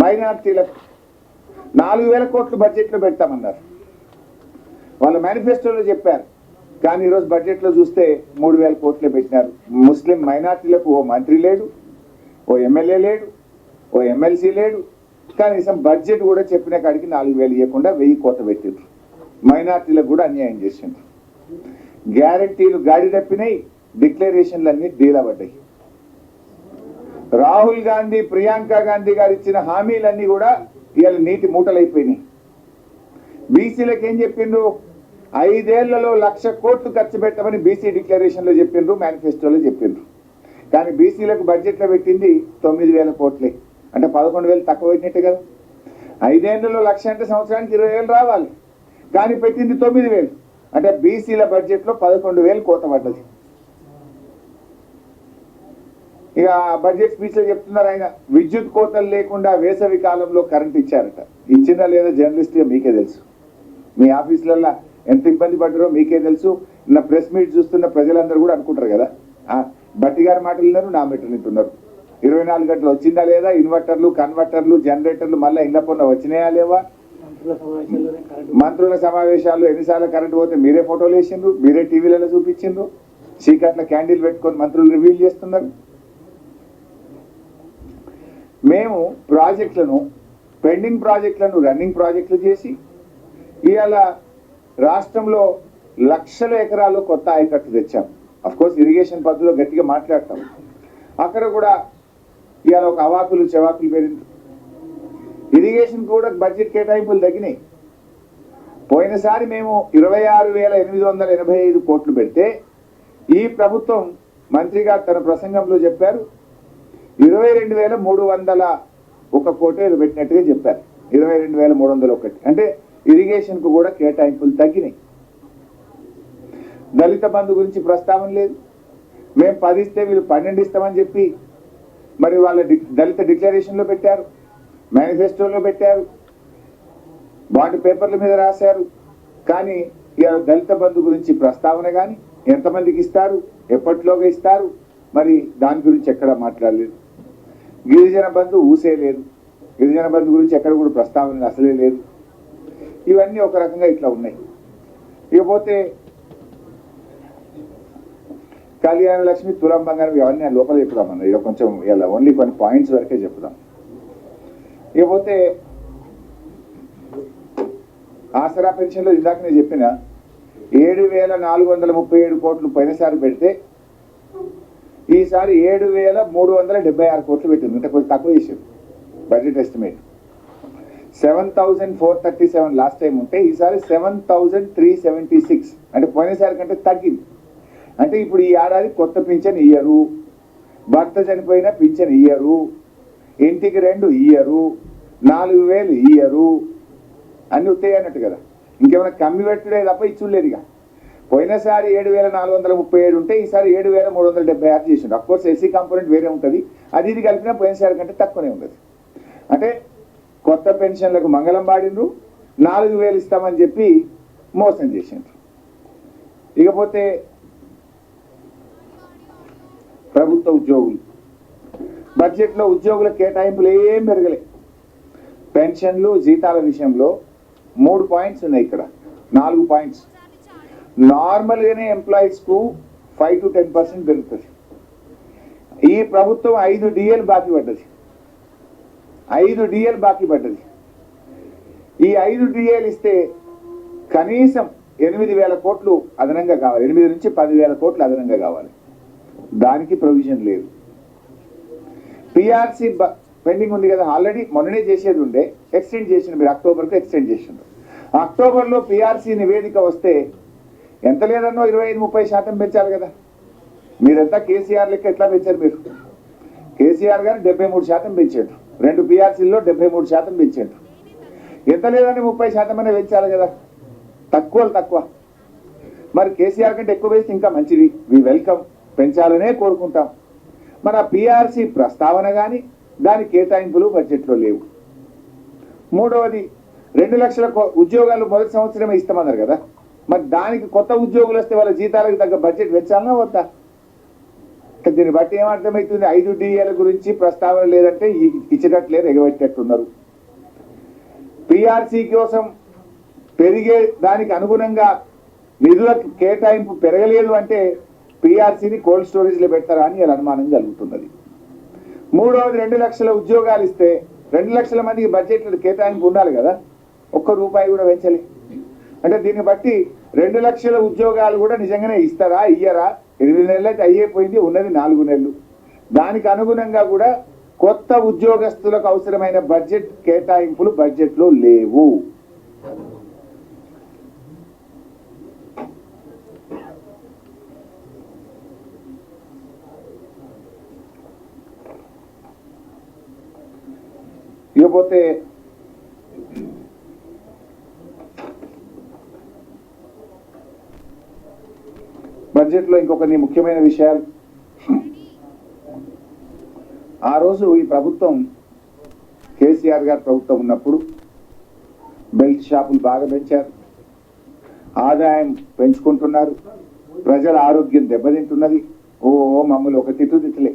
మైనార్టీలకు 4000 కోట్లు బడ్జెట్లో పెడతామన్నారు. వాళ్ళ మేనిఫెస్టోలో చెప్పారు. కానీ ఈరోజు బడ్జెట్లో చూస్తే 3000 కోట్లే పెట్టినారు. ముస్లిం మైనార్టీలకు ఓ మంత్రి లేడు, ఓ ఎమ్మెల్యే లేడు, ఓ ఎమ్మెల్సీ లేడు. కనీసం బడ్జెట్ కూడా చెప్పిన కాడికి 4000 ఇవ్వకుండా 1000 కోత పెట్టిండ్రు. మైనార్టీలకు కూడా అన్యాయం చేసిండ్రు. గ్యారంటీలు గాడి తప్పినాయి, డిక్లరేషన్లు అన్ని డీలా పడ్డాయి. రాహుల్ గాంధీ, ప్రియాంక గాంధీ గారు ఇచ్చిన హామీలన్నీ కూడా ఇవాళ నీటి మూటలైపోయినాయి. బీసీలకు ఏం చెప్పిండ్రు? 5 ఏళ్లలో 1,00,000 కోట్లు ఖర్చు పెట్టమని బీసీ డిక్లరేషన్లో చెప్పిండ్రు, మేనిఫెస్టోలో చెప్పిండ్రు. కానీ బీసీలకు బడ్జెట్లో పెట్టింది 9,000 కోట్లే. అంటే 11,000 తక్కువ పెట్టినట్టే కదా. 5 ఏళ్లలో 1,00,000 అంటే సంవత్సరానికి 20,000 రావాలి. కానీ పెట్టింది 9,000. అంటే బీసీల బడ్జెట్లో 11,000 కోత పడ్డది. ఇక బడ్జెట్ స్పీచ్లో చెప్తున్నారు ఆయన, విద్యుత్ కోతలు లేకుండా వేసవి కాలంలో కరెంట్ ఇచ్చారట. ఇచ్చిందా లేదా జర్నలిస్ట్గా మీకే తెలుసు. మీ ఆఫీసులలో ఎంత ఇబ్బంది పడ్డారో మీకే తెలుసు. నా ప్రెస్ మీట్ చూస్తున్న ప్రజలందరూ కూడా అనుకుంటారు కదా, బట్టి గారి మాటలు విన్నారు, నా మీటర్లు వింటున్నారు. 24 గంటలు వచ్చిందా లేదా? ఇన్వర్టర్లు, కన్వర్టర్లు, జనరేటర్లు మళ్ళీ ఇళ్ల పొన్న వచ్చినాయా లేవా? మంత్రుల సమావేశాలు ఎన్నిసార్లు కరెంట్ పోతే మీరే ఫోటోలు వేసిండ్రు, మీరే టీవీలలో చూపించిండ్రు. చీకట్ల క్యాండిల్ పెట్టుకొని మంత్రులు రివీల్ చేస్తున్నారు. మేము ప్రాజెక్టులను, పెండింగ్ ప్రాజెక్టులను రన్నింగ్ ప్రాజెక్టులు చేసి ఇవాళ రాష్ట్రంలో లక్షల ఎకరాలు కొత్త ఆయకట్టు తెచ్చాం. అఫ్కోర్స్ ఇరిగేషన్ పద్ధతిలో గట్టిగా మాట్లాడతాం. అక్కడ కూడా ఇవాళ ఒక అవాకులు చెవాకులు పెరిగింది. ఇరిగేషన్ కూడా బడ్జెట్ కేటాయింపులు తగ్గినాయి. పోయినసారి మేము 26,885 కోట్లు పెడితే ఈ ప్రభుత్వం మంత్రి గారు తన ప్రసంగంలో చెప్పారు 22,301 కోటి పెట్టినట్టుగా చెప్పారు. 22,301. అంటే ఇరిగేషన్ కు కూడా కేటాయింపులు తగ్గినాయి. దళిత బంధు గురించి ప్రస్తావన లేదు. మేము 10 ఇస్తే వీళ్ళు 12 ఇస్తామని చెప్పి మరి వాళ్ళ దళిత డిక్లరేషన్లో పెట్టారు, మేనిఫెస్టోలో పెట్టారు, బాండ్ పేపర్ల మీద రాశారు. కానీ ఇవాళ దళిత బంధు గురించి ప్రస్తావన కానీ, ఎంతమందికి ఇస్తారు, ఎప్పటిలోగా ఇస్తారు, మరి దాని గురించి ఎక్కడ మాట్లాడలేదు. గిరిజన బంధు ఊసే లేదు. గిరిజన బంధు గురించి ఎక్కడ కూడా ప్రస్తావన అసలే లేదు. ఇవన్నీ ఒక రకంగా ఇట్లా ఉన్నాయి. ఇకపోతే కళ్యాణ లక్ష్మి, తులం బంగారం ఇవన్నీ లోపల చెప్పుదామన్నా. ఇక కొంచెం ఇలా ఓన్లీ కొన్ని పాయింట్స్ వరకే చెప్పుదాం. ఇకపోతే ఆసరా పెన్షన్లో ఇందాక నేను చెప్పిన 7,437 కోట్లు పోయినసారి పెడితే ఈసారి 7,376 కోట్లు పెట్టింది. అంటే కొంచెం తక్కువ చేసారు బడ్జెట్ ఎస్టిమేట్. 7,437 లాస్ట్ టైం ఉంటే ఈసారి 7,376. అంటే పోయినసారి కంటే తగ్గింది. అంటే ఇప్పుడు ఈ ఏడాది కొత్త పింఛన్ ఇయ్యరు, భర్త చనిపోయినా పింఛన్ ఇయ్యరు, ఇంటికి 2 ఇయ్యరు, 4,000 ఇయ్యరు, అన్ని వస్తాయి అన్నట్టు కదా. ఇంకేమైనా కమ్మి పెట్టుడే తప్ప ఇచ్చులేదు. ఇక పోయినసారి 7,437 ఉంటే ఈసారి 7,376 చేసిండు. అఫ్కోర్స్ ఎస్సీ కాంపోనెంట్ వేరే ఉంటుంది, అది ఇది కలిపినా పోయినసారి కంటే తక్కువనే ఉంటుంది. అంటే కొత్త పెన్షన్లకు మంగళం పాడిండ్రు, 4,000 ఇస్తామని చెప్పి మోసం చేసిండ్రు. ఇకపోతే ప్రభుత్వ ఉద్యోగులు బడ్జెట్లో ఉద్యోగుల కేటాయింపులు ఏం పెరగలే. పెన్షన్లు, జీతాల విషయంలో 3 పాయింట్స్ ఉన్నాయి. ఇక్కడ 4 పాయింట్స్. నార్మల్గానే ఎంప్లాయీస్కు 5 to 10% పెరుగుతుంది. ఈ ప్రభుత్వం 5 DL బాకీ పడ్డది. 5 DL బాకీ పడ్డది. ఈ 5 DL ఇస్తే కనీసం 8,000 కోట్లు అదనంగా కావాలి. 8 నుంచి 10,000 కోట్లు అదనంగా కావాలి. దానికి ప్రొవిజన్ లేదు. పిఆర్సీ పెండింగ్ ఉంది కదా, ఆల్రెడీ మొన్ననే చేసేది ఉండే, ఎక్స్టెండ్ చేసిండు. మీరు అక్టోబర్కు ఎక్స్టెండ్ చేసిండు. అక్టోబర్లో పిఆర్సీ నివేదిక వస్తే ఎంత లేదన్నో 25-30% పెంచాలి కదా. మీరంతా కేసీఆర్ లెక్క ఎట్లా పెంచారు? మీరు కేసీఆర్ గారు 73% పెంచాడు. 2 పిఆర్సీల్లో 73% పెంచాడు. ఎంత లేదని 30% అనే పెంచాలి కదా. తక్కువ. మరి కేసీఆర్ కంటే ఎక్కువ వేస్తే ఇంకా మంచిది. వి వెల్కమ్, పెంచాలనే కోరుకుంటాం. మరి ఆ పిఆర్సీ ప్రస్తావన కానీ దాని కేటాయింపులు బడ్జెట్లో లేవు. మూడవది 2 లక్షల ఉద్యోగాలు మొదటి సంవత్సరమే ఇస్తామన్నారు కదా. మరి దానికి కొత్త ఉద్యోగులు వస్తే వాళ్ళ జీతాలకు తగ్గ బడ్జెట్ పెంచాలన్నా వద్దా? దీన్ని బట్టి ఏమర్థమవుతుంది? 5 DAల గురించి ప్రస్తావన లేదంటే ఇచ్చేటట్లేరు, ఎగబెట్టేట్టున్నారు. PRC కోసం పెరిగే దానికి అనుగుణంగా నిధుల కేటాయింపు పెరగలేదు అంటే PRCని కోల్డ్ స్టోరేజ్లో పెడతారా అని అనుమానం కలుగుతున్నది. మూడవది 2 లక్షల ఉద్యోగాలు ఇస్తే 2 లక్షల మందికి బడ్జెట్ కేటాయింపు ఉండాలి కదా, ఒక్క రూపాయి కూడా పెంచలే. అంటే దీన్ని బట్టి 2 లక్షల ఉద్యోగాలు కూడా నిజంగానే ఇస్తారా ఇయ్యరా? 8 నెలలు అయితే అయ్యేపోయింది, ఉన్నది 4 నెలలు. దానికి అనుగుణంగా కూడా కొత్త ఉద్యోగస్తులకు అవసరమైన బడ్జెట్ కేటాయింపులు బడ్జెట్లో లేవు. ఇకపోతే బడ్జెట్లో ఇంకొన్ని ముఖ్యమైన విషయాలు. ఆ రోజు ఈ ప్రభుత్వం కేసీఆర్ గారి ప్రభుత్వం ఉన్నప్పుడు బెల్ట్ షాపులు బాగా పెంచారు, ఆదాయం పెంచుకుంటున్నారు, ప్రజల ఆరోగ్యం దెబ్బతింటున్నది. మమ్మల్ని ఒక తిట్లే